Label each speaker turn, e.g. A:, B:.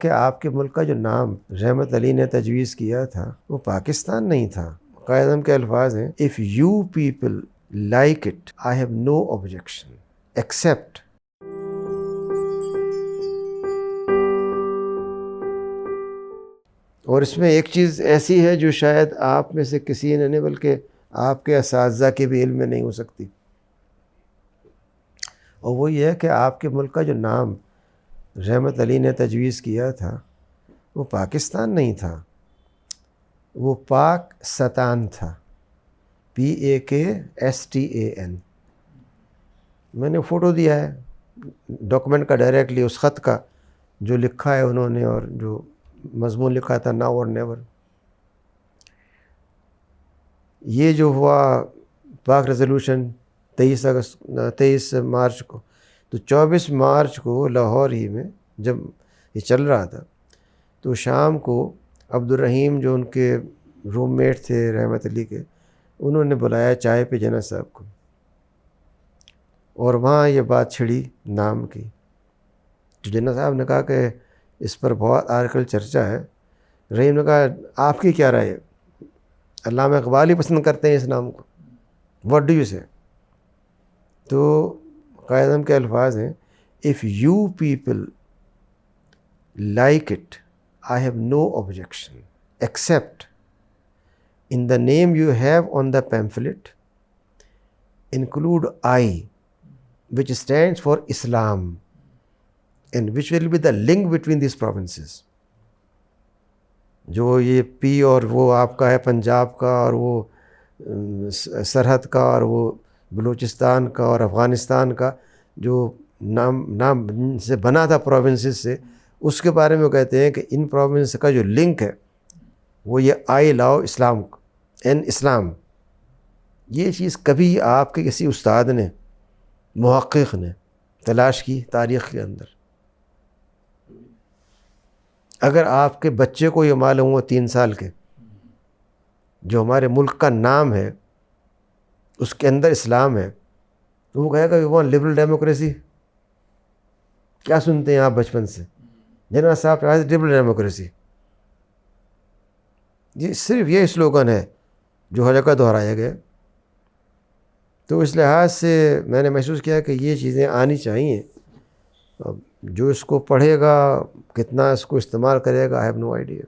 A: کہ آپ کے ملک کا جو نام رحمت علی نے تجویز کیا تھا وہ پاکستان نہیں تھا۔ قائد اعظم کے الفاظ ہیں if you people like it I have no objection accept. اور اس میں ایک چیز ایسی ہے جو شاید آپ میں سے کسی نے نہیں بلکہ آپ کے اساتذہ کے بھی علم میں نہیں ہو سکتی، اور وہ یہ ہے کہ آپ کے ملک کا جو نام رحمت علی نے تجویز کیا تھا وہ پاکستان نہیں تھا، وہ پاکستان تھا، PAKSTAN۔ میں نے فوٹو دیا ہے ڈاکومنٹ کا ڈائریکٹلی، اس خط کا جو لکھا ہے انہوں نے، اور جو مضمون لکھا تھا ناؤ اور نیور۔ یہ جو ہوا پاک ریزولوشن 23 مارچ کو، تو 24 مارچ کو لاہور ہی میں جب یہ چل رہا تھا تو شام کو عبد الرحیم جو ان کے روم میٹ تھے رحمت علی کے، انہوں نے بلایا چائے پہ جناح صاحب کو، اور وہاں یہ بات چھڑی نام کی۔ تو جناح صاحب نے کہا کہ اس پر بہت آرکل چرچا ہے۔ رحیم نے کہا آپ کی کیا رائے ہے؟ علامہ اقبال ہی پسند کرتے ہیں اس نام کو، واٹ ڈو یو سے؟ تو قائد اعظم کے الفاظ ہیں if you people like it I have no objection accept in the name you have on the pamphlet include I, which stands for Islam and which will be the link between these provinces۔ جو یہ پی اور وہ آپ کا ہے پنجاب کا، اور وہ سرحد کا، اور وہ بلوچستان کا اور افغانستان کا جو نام سے بنا تھا پروونسز سے، اس کے بارے میں وہ کہتے ہیں کہ ان پروونس کا جو لنک ہے وہ یہ آئی لاؤ اسلام این اسلام۔ یہ چیز کبھی آپ کے کسی استاد نے، محقق نے تلاش کی تاریخ کے اندر؟ اگر آپ کے بچے کو یہ معلوم ہو 3 سال کے جو ہمارے ملک کا نام ہے اس کے اندر اسلام ہے، تو وہ کہے گا وہ لبرل ڈیموکریسی۔ کیا سنتے ہیں آپ بچپن سے؟ جناح صاحب لبرل ڈیموکریسی، یہ صرف یہ سلوگن ہے جو ہر جگہ دہرایا گیا۔ تو اس لحاظ سے میں نے محسوس کیا کہ یہ چیزیں آنی چاہیے۔ جو اس کو پڑھے گا، کتنا اس کو استعمال کرے گا، I have no idea۔